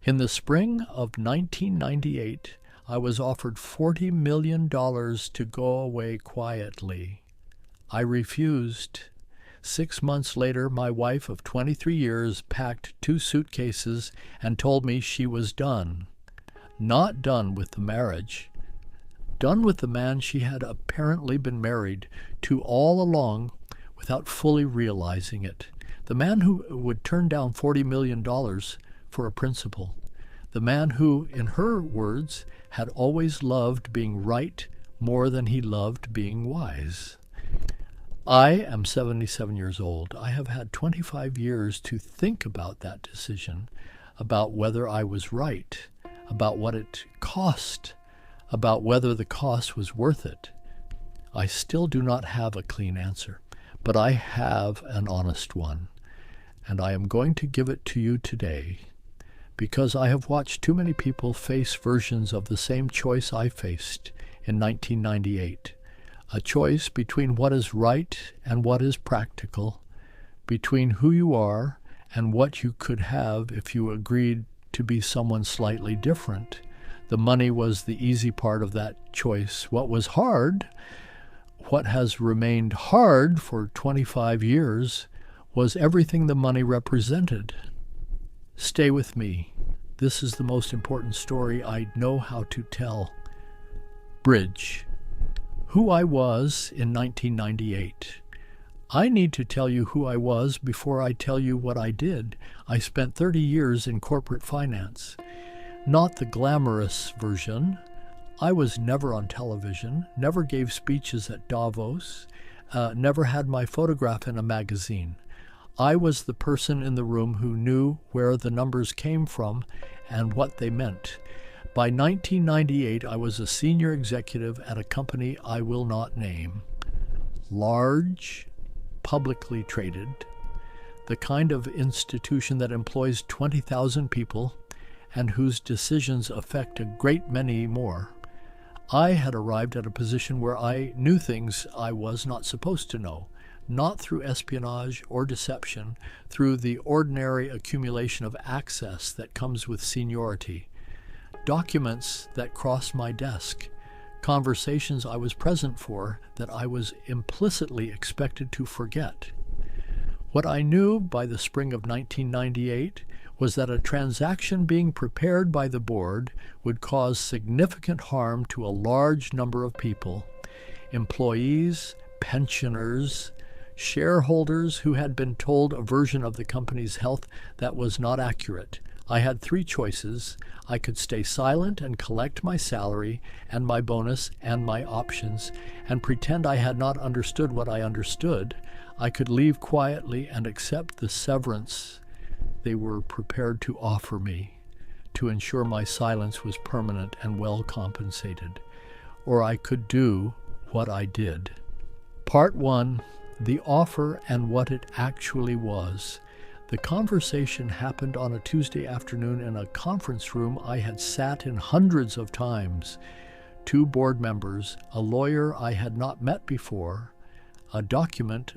In the spring of 1998, I was offered $40 million to go away quietly. I refused. 6 months later, my wife of 23 years packed 2 suitcases and told me she was done. Not done with the marriage. Done with the man she had apparently been married to all along without fully realizing it. The man who would turn down $40 million for a principle. The man who, in her words, had always loved being right more than he loved being wise. I am 77 years old. I have had 25 years to think about that decision, about whether I was right, about what it cost, about whether the cost was worth it. I still do not have a clean answer, but I have an honest one, and I am going to give it to you today because I have watched too many people face versions of the same choice I faced in 1998, a choice between what is right and what is practical, between who you are and what you could have if you agreed to be someone slightly different. The money was the easy part of that choice. What was hard, what has remained hard for 25 years, was everything the money represented. Stay with me. This is the most important story I know how to tell. Bridge. Who I was in 1998. I need to tell you who I was before I tell you what I did. I spent 30 years in corporate finance. Not the glamorous version. I was never on television, never gave speeches at Davos, never had my photograph in a magazine. I was the person in the room who knew where the numbers came from and what they meant. By 1998, I was a senior executive at a company I will not name. Large, publicly traded, the kind of institution that employs 20,000 people and whose decisions affect a great many more. I had arrived at a position where I knew things I was not supposed to know, not through espionage or deception, through the ordinary accumulation of access that comes with seniority. Documents that crossed my desk, conversations I was present for that I was implicitly expected to forget. What I knew by the spring of 1998 was that a transaction being prepared by the board would cause significant harm to a large number of people, employees, pensioners, shareholders who had been told a version of the company's health that was not accurate. I had 3 choices. I could stay silent and collect my salary and my bonus and my options and pretend I had not understood what I understood. I could leave quietly and accept the severance they were prepared to offer me to ensure my silence was permanent and well compensated. Or I could do what I did. Part 1, the offer and what it actually was. The conversation happened on a Tuesday afternoon in a conference room I had sat in hundreds of times. 2 board members, a lawyer I had not met before, a document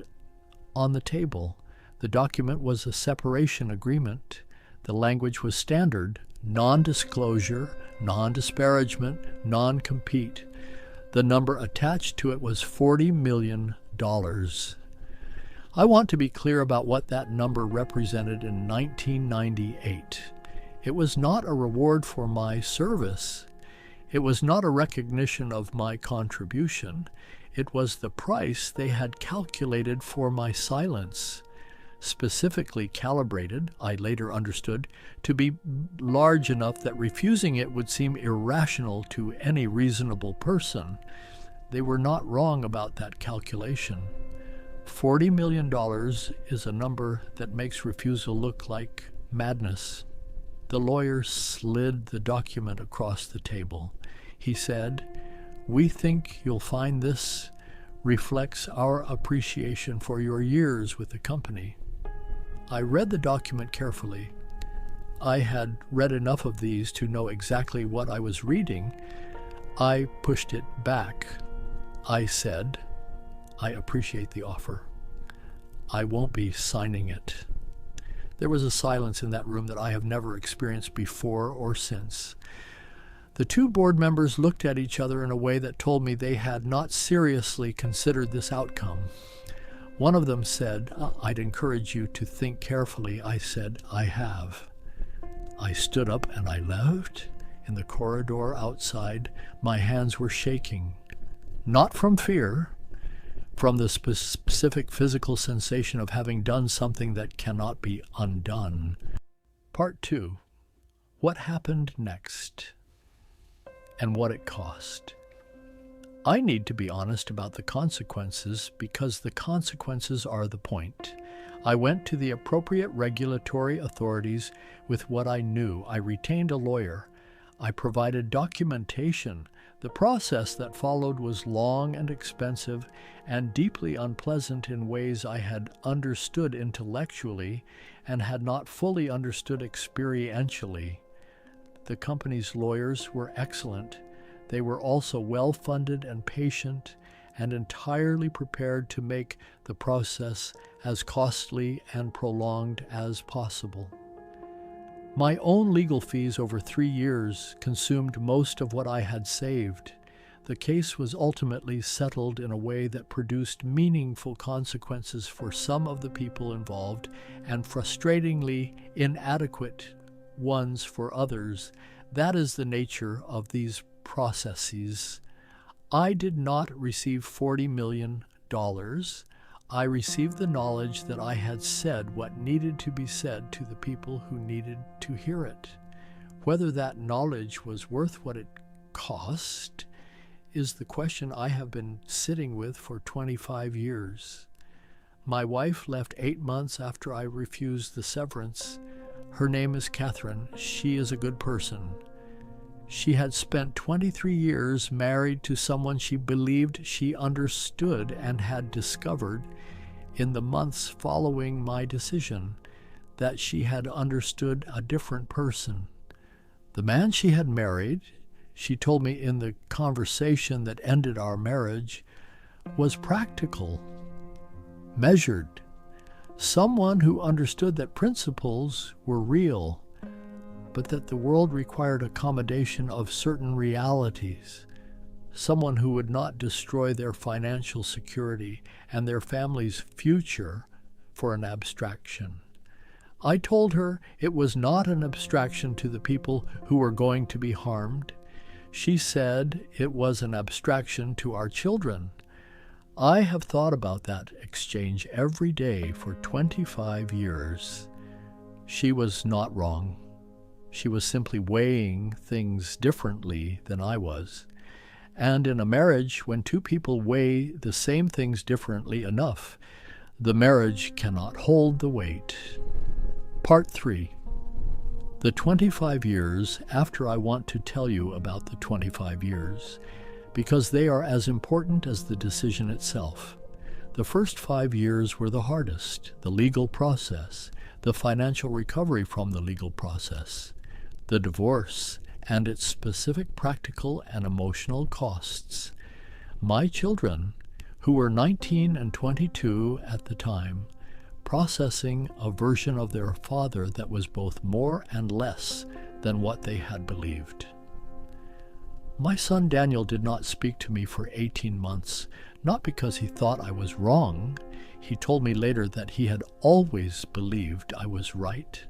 on the table. The document was a separation agreement. The language was standard: non-disclosure, non-disparagement, non-compete. The number attached to it was $40 million. I want to be clear about what that number represented in 1998. It was not a reward for my service. It was not a recognition of my contribution. It was the price they had calculated for my silence, specifically calibrated, I later understood, to be large enough that refusing it would seem irrational to any reasonable person. They were not wrong about that calculation. $40 million is a number that makes refusal look like madness. The lawyer slid the document across the table. He said, "We think you'll find this reflects our appreciation for your years with the company." I read the document carefully. I had read enough of these to know exactly what I was reading. I pushed it back. I said, "I appreciate the offer. I won't be signing it." There was a silence in that room that I have never experienced before or since. The two board members looked at each other in a way that told me they had not seriously considered this outcome. One of them said, "I'd encourage you to think carefully." I said, "I have." I stood up and I left. In the corridor outside, my hands were shaking. Not from fear, from the specific physical sensation of having done something that cannot be undone. Part 2. What happened next? And what it cost. I need to be honest about the consequences because the consequences are the point. I went to the appropriate regulatory authorities with what I knew. I retained a lawyer. I provided documentation. The process that followed was long and expensive and deeply unpleasant in ways I had understood intellectually and had not fully understood experientially. The company's lawyers were excellent. They were also well-funded and patient and entirely prepared to make the process as costly and prolonged as possible. My own legal fees over 3 years consumed most of what I had saved. The case was ultimately settled in a way that produced meaningful consequences for some of the people involved and frustratingly inadequate ones for others. That is the nature of these processes. I did not receive $40 million. I received the knowledge that I had said what needed to be said to the people who needed to hear it. Whether that knowledge was worth what it cost is the question I have been sitting with for 25 years. My wife left 8 months after I refused the severance. Her name is Catherine. She is a good person. She had spent 23 years married to someone she believed she understood and had discovered in the months following my decision that she had understood a different person. The man she had married, she told me in the conversation that ended our marriage, was practical, measured, someone who understood that principles were real, but that the world required accommodation of certain realities, someone who would not destroy their financial security and their family's future for an abstraction. I told her it was not an abstraction to the people who were going to be harmed. She said it was an abstraction to our children. I have thought about that exchange every day for 25 years. She was not wrong. She was simply weighing things differently than I was. And in a marriage, when two people weigh the same things differently enough, the marriage cannot hold the weight. Part 3. The 25 years after. I want to tell you about the 25 years, because they are as important as the decision itself. The first 5 years were the hardest: the legal process, the financial recovery from the legal process, the divorce, and its specific practical and emotional costs. My children, who were 19 and 22 at the time, processing a version of their father that was both more and less than what they had believed. My son Daniel did not speak to me for 18 months, not because he thought I was wrong. He told me later that he had always believed I was right,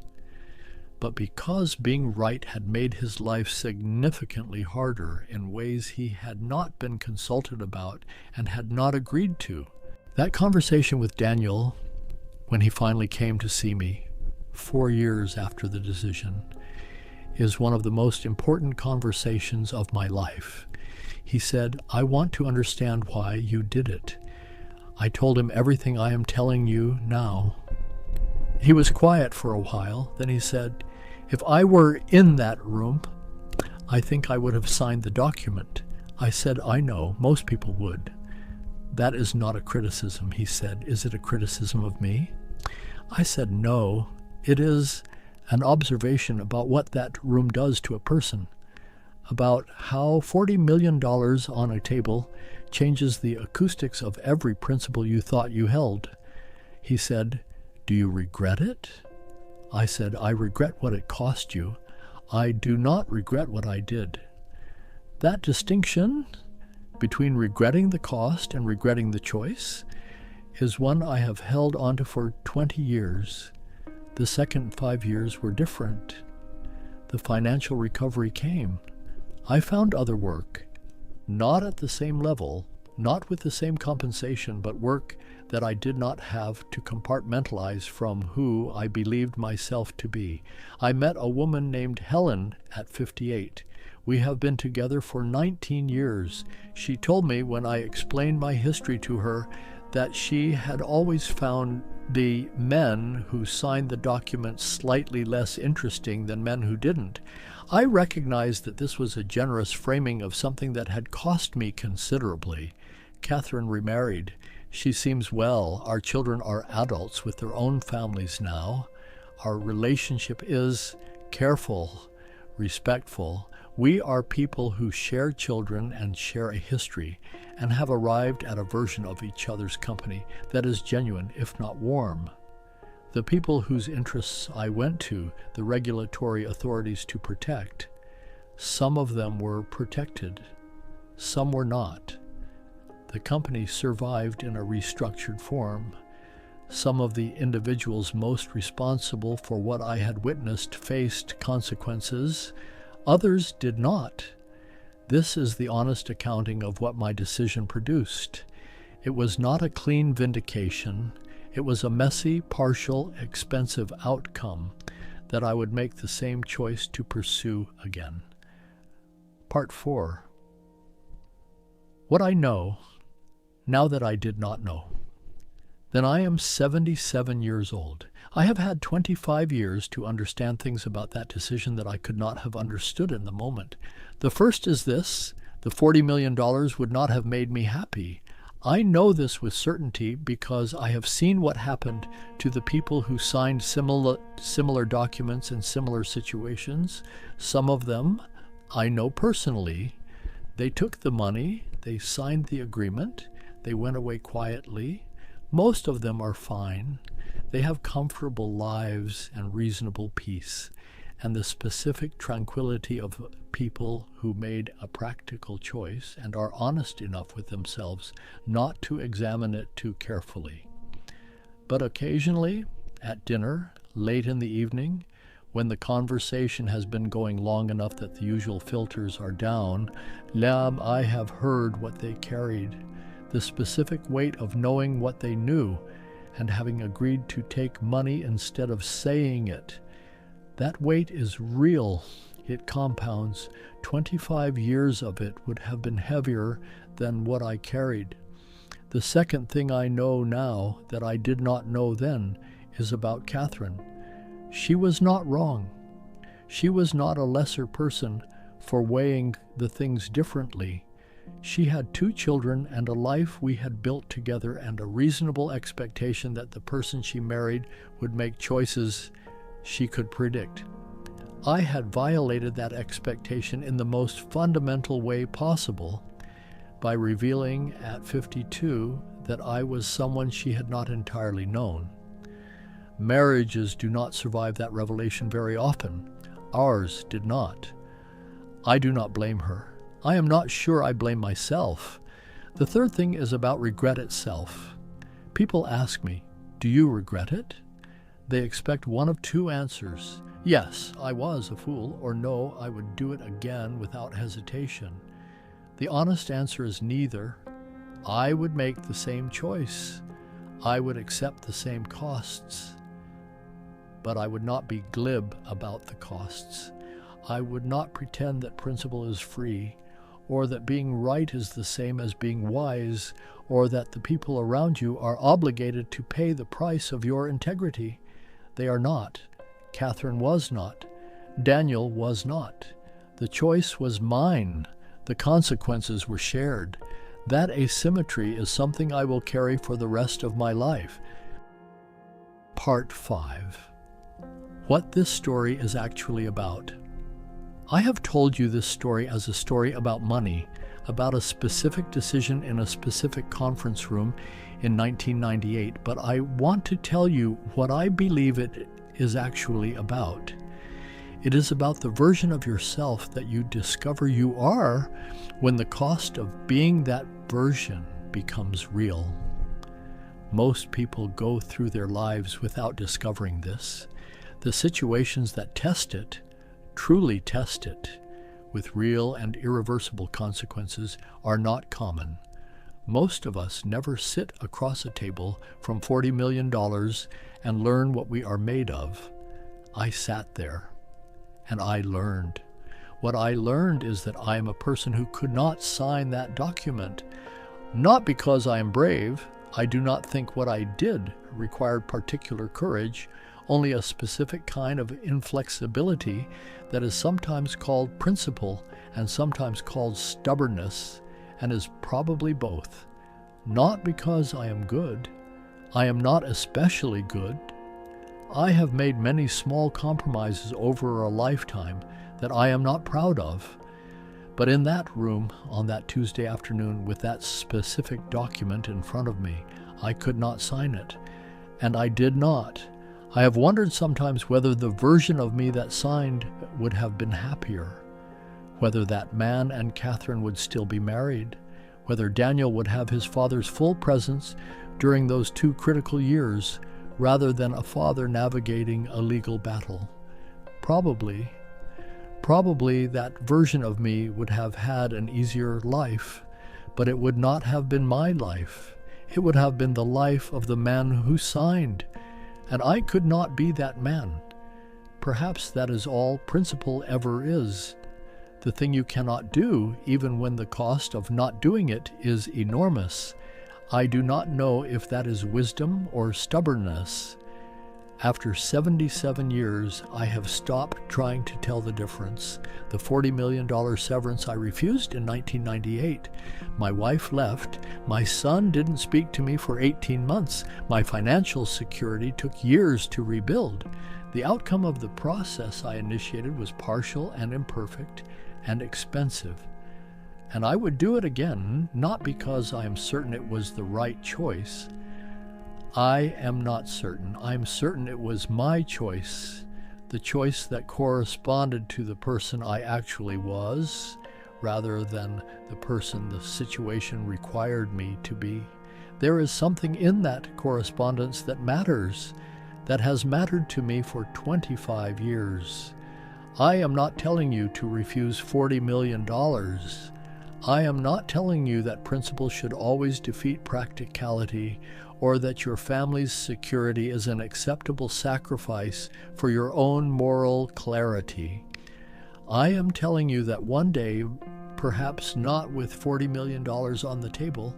but because being right had made his life significantly harder in ways he had not been consulted about and had not agreed to. That conversation with Daniel, when he finally came to see me 4 years after the decision, is one of the most important conversations of my life. He said, "I want to understand why you did it." I told him everything I am telling you now. He was quiet for a while. Then he said, "If I were in that room, I think I would have signed the document." I said, "I know, most people would." "That is not a criticism," he said. "Is it a criticism of me?" I said, "No, it is an observation about what that room does to a person, about how $40 million on a table changes the acoustics of every principle you thought you held." He said, "Do you regret it?" I said, I regret what it cost you. I do not regret what I did. That distinction between regretting the cost and regretting the choice is one I have held onto for 20 years. The second 5 years were different. The financial recovery came. I found other work, not at the same level, not with the same compensation, but work that I did not have to compartmentalize from who I believed myself to be. I met a woman named Helen at 58. We have been together for 19 years. She told me when I explained my history to her that she had always found the men who signed the documents slightly less interesting than men who didn't. I recognized that this was a generous framing of something that had cost me considerably. Catherine remarried. She seems well. Our children are adults with their own families now. Our relationship is careful, respectful. We are people who share children and share a history and have arrived at a version of each other's company that is genuine, if not warm. The people whose interests I went to the regulatory authorities to protect, some of them were protected, some were not. The company survived in a restructured form. Some of the individuals most responsible for what I had witnessed faced consequences. Others did not. This is the honest accounting of what my decision produced. It was not a clean vindication. It was a messy, partial, expensive outcome that I would make the same choice to pursue again. Part 4. What I know, now that I did not know. Then I am 77 years old. I have had 25 years to understand things about that decision that I could not have understood in the moment. The first is this: the $40 million would not have made me happy. I know this with certainty because I have seen what happened to the people who signed similar documents in similar situations. Some of them I know personally. They took the money, they signed the agreement, they went away quietly. Most of them are fine. They have comfortable lives and reasonable peace, and the specific tranquility of people who made a practical choice and are honest enough with themselves not to examine it too carefully. But occasionally, at dinner, late in the evening, when the conversation has been going long enough that the usual filters are down, I have heard what they carried, the specific weight of knowing what they knew and having agreed to take money instead of saying it. That weight is real. It compounds. 25 years of it would have been heavier than what I carried. The second thing I know now that I did not know then is about Catherine. She was not wrong. She was not a lesser person for weighing the things differently. She had 2 children and a life we had built together and a reasonable expectation that the person she married would make choices she could predict. I had violated that expectation in the most fundamental way possible by revealing at 52 that I was someone she had not entirely known. Marriages do not survive that revelation very often. Ours did not. I do not blame her. I am not sure I blame myself. The third thing is about regret itself. People ask me, do you regret it? They expect one of 2 answers. Yes, I was a fool, or no, I would do it again without hesitation. The honest answer is neither. I would make the same choice. I would accept the same costs. But I would not be glib about the costs. I would not pretend that principle is free, or that being right is the same as being wise, or that the people around you are obligated to pay the price of your integrity. They are not. Catherine was not. Daniel was not. The choice was mine. The consequences were shared. That asymmetry is something I will carry for the rest of my life. Part 5. What this story is actually about. I have told you this story as a story about money, about a specific decision in a specific conference room in 1998, but I want to tell you what I believe it is actually about. It is about the version of yourself that you discover you are when the cost of being that version becomes real. Most people go through their lives without discovering this. The situations that test it, truly test it, with real and irreversible consequences, are not common. Most of us never sit across a table from $40 million and learn what we are made of. I sat there, and I learned. What I learned is that I am a person who could not sign that document. Not because I am brave. I do not think what I did required particular courage, only a specific kind of inflexibility that is sometimes called principle and sometimes called stubbornness, and is probably both. Not because I am good. I am not especially good. I have made many small compromises over a lifetime that I am not proud of. But in that room on that Tuesday afternoon with that specific document in front of me, I could not sign it. And I did not. I have wondered sometimes whether the version of me that signed would have been happier, whether that man and Catherine would still be married, whether Daniel would have his father's full presence during those 2 critical years, rather than a father navigating a legal battle. Probably that version of me would have had an easier life, but it would not have been my life. It would have been the life of the man who signed, and I could not be that man. Perhaps that is all principle ever is. The thing you cannot do, even when the cost of not doing it is enormous. I do not know if that is wisdom or stubbornness. After 77 years, I have stopped trying to tell the difference. The $40 million severance I refused in 1998. My wife left. My son didn't speak to me for 18 months. My financial security took years to rebuild. The outcome of the process I initiated was partial and imperfect and expensive. And I would do it again, not because I am certain it was the right choice. I am not certain. I am certain it was my choice, the choice that corresponded to the person I actually was, rather than the person the situation required me to be. There is something in that correspondence that matters, that has mattered to me for 25 years. I am not telling you to refuse $40 million. I am not telling you that principle should always defeat practicality, or that your family's security is an acceptable sacrifice for your own moral clarity. I am telling you that one day, perhaps not with $40 million on the table,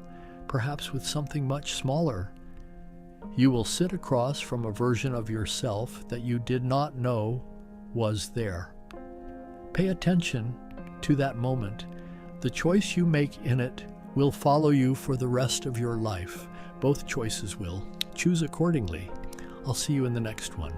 perhaps with something much smaller, you will sit across from a version of yourself that you did not know was there. Pay attention to that moment. The choice you make in it will follow you for the rest of your life. Both choices will. Choose accordingly. I'll see you in the next one.